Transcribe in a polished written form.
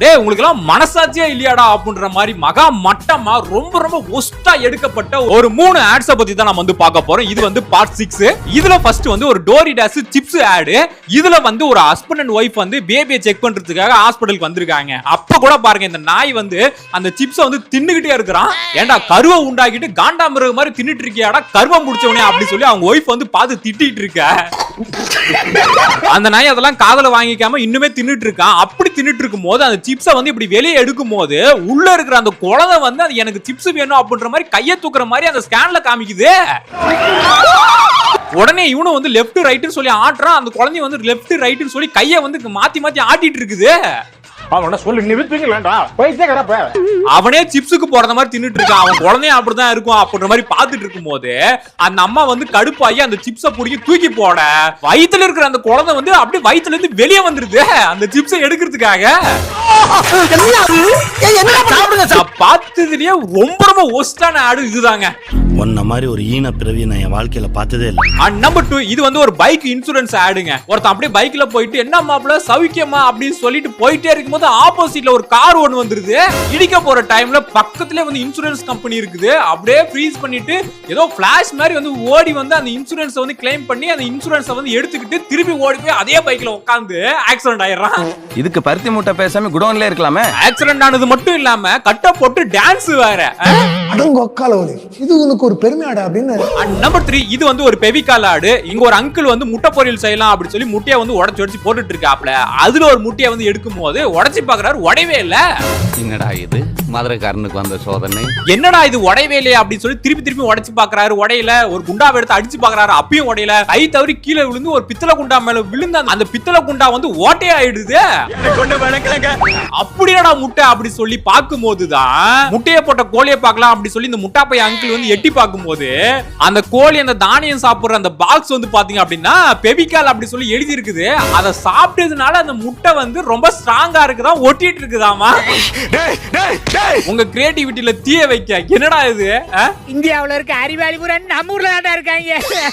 டேய் உங்களுக்கு எல்லாம் மனசாட்சியா இல்லையாடா அப்படின்ற மாதிரி மகா மட்டமா ரொம்ப ரொம்ப ஒஸ்டா எடுக்கப்பட்ட ஒரு 3 ஆட்ஸ பத்தி தான் நம்ம வந்து பார்க்க போறோம். இது வந்து பார்ட் 6. இதுல ஃபர்ஸ்ட் வந்து ஒரு டோரிடாஸ் சிப்ஸ் ஆட். இதுல வந்து ஒரு ஹஸ்பண்ட் அண்ட் ஒய்ஃப் வந்து பேபியை செக் பண்றதுக்காக ஹாஸ்பிடலுக்கு வந்திருக்காங்க. அப்ப கூட பாருங்க இந்த நாய் வந்து அந்த சிப்ஸ வந்து தின்னுகிட்டே இருக்கிறான். ஏன்டா கருவை உண்டாக்கிட்டு காண்டாமிருக மாதிரி தின்னுட்டு இருக்கியாடா கருவம் முடிச்சவனே அப்படி சொல்லி அவங்க ஒய்ஃப் வந்து பார்த்து திட்டிட்டு இருக்க. அந்த நாய் அதெல்லாம் காதல வாங்கிக்காம இன்னுமே தின்னுட்டு இருக்கான். அப்படி தின்னுட்டு இருக்கும் போது அந்த சிப்ஸ வந்து இப்படி வெளியே எடுக்கும் போது உள்ள இருக்கிற அந்த குழந்தை வந்து அது எனக்கு சிப்ஸ் வேணும் அப்படின்ற மாதிரி கையை தூக்குற மாதிரி அந்த ஸ்கேன்ல காமிக்குது. உடனே இவனும் வந்து லெஃப்ட் ரைட்னு சொல்லி ஆட்டுறான். அந்த குழந்தை வந்து லெஃப்ட் ரைட்னு சொல்லி கையை வந்து மாத்தி மாத்தி ஆட்டிட்டு இருக்குது. அவனே சிப்ஸுக்கு போறத மாதிரி தின்னுட்டு இருக்கான். அவன் குழந்தைய அப்படிதான் இருக்கும் அப்படின்ற மாதிரி பாத்துட்டு இருக்கும் போது அந்த அம்மா வந்து கடுப்பாகி அந்த சிப்ஸ புடிக்கி தூக்கி போட வயித்துல இருக்கிற அந்த குழந்தை வந்து அப்படியே வயித்துல இருந்து வெளியே வந்துருது அந்த சிப்ஸை எடுக்கிறதுக்காக. பார்த்ததுலயே ரொம்ப ரொம்ப ஒஸ்டான ஆடு இதுதாங்க. உன்ன மாதிரி ஒரு ஈன பிறவி நான் என் வாழ்க்கையில பார்த்ததே இல்லை. நம்பர் 2 இது வந்து ஒரு பைக் இன்சூரன்ஸ் ஆடுங்க. ஒருத்தன் அப்படியே பைக்ல போயிட்டு என்ன மாப்பிள்ள சௌக்கியமா அப்படின்னு சொல்லிட்டு போயிட்டே இருக்கும்போது ஆப்போசிட்ல ஒரு கார் ஒன்னு வந்துருது. இடிக்க போற டைம்ல பக்கத்துலயே வந்து இன்சூரன்ஸ் கம்பெனி இருக்குது. அப்படியே ஃப்ரீஸ் பண்ணிட்டு ஏதோ பிளாஷ் மாதிரி வந்து ஓடி வந்து அந்த இன்சூரன்ஸ் வந்து கிளைம் பண்ணி அந்த இன்சூரன்ஸ் வந்து எடுத்துக்கிட்டு திருப்பி ஓடி போய் அதே பைக்ல உட்கார்ந்து ஆக்சிடென்ட் ஆயிடுறான். இதுக்கு பருத்தி மூட்டை பேசாம குடோன்ல இருக்கலாமே. ஆக்சிடென்ட் ஆனது மட்டும் இல்லாம கட்ட போட்டு டான்ஸ் வேற. இது உனக்கு ஒரு பெருமையாடா அப்படின்னு. நம்பர் 3 இது வந்து ஒரு பெவிகால் ஆடு. இங்க ஒரு அங்கிள் வந்து முட்டை பொரியல் செய்யலாம் அப்படி சொல்லி முட்டையை வந்து உடைச்சு போட்டுட்டு இருக்காப்ல. அதுல ஒரு முட்டையை வந்து எடுக்கும் போது உடைச்சு பாக்குறாரு உடையவே இல்ல. என்னடா இது மதுரைக்காரனுக்கு வந்த சோதனை. என்னடா இது உடையவே இல்லையா அப்படின்னு சொல்லி திருப்பி உடைச்சு பாக்குறாரு. உடையில ஒரு குண்டாவை எடுத்து அடிச்சு பாக்குறாரு. அப்பயும் உடையில. கை தவறி கீழே விழுந்து ஒரு பித்தளை குண்டா மேல விழுந்து அந்த பித்தளை குண்டா வந்து ஓட்டையாயிடுது. அப்படியாடா முட்டை அப்படி சொல்லி பார்க்கும் போதுதான் முட்டையை போட்ட கோழியை பார்க்கலாம் அப்படி சொல்லி இந்த முட்டாப்பை அங்கிள் வந்து எட்டி பார்க்கும்போது அந்த கோழி அந்த தானியம் சாப்பிடுற அந்த பாக்ஸ் வந்து பாத்தீங்க அப்படின்னா பெவிகால் அப்படி சொல்லி எழுதி இருக்குது. அதை சாப்பிட்டதுனால அந்த முட்டை வந்து ரொம்ப ஸ்ட்ராங்கா இருக்குதா ஒட்டிட்டு இருக்குதாமா. உங்க கிரியேட்டிவிட்டில தீய வைக்க என்னடா இது? இந்தியாவுல இருக்க அறிவாளி பூரா நம்ம ஊர்ல தான் இருக்காங்க.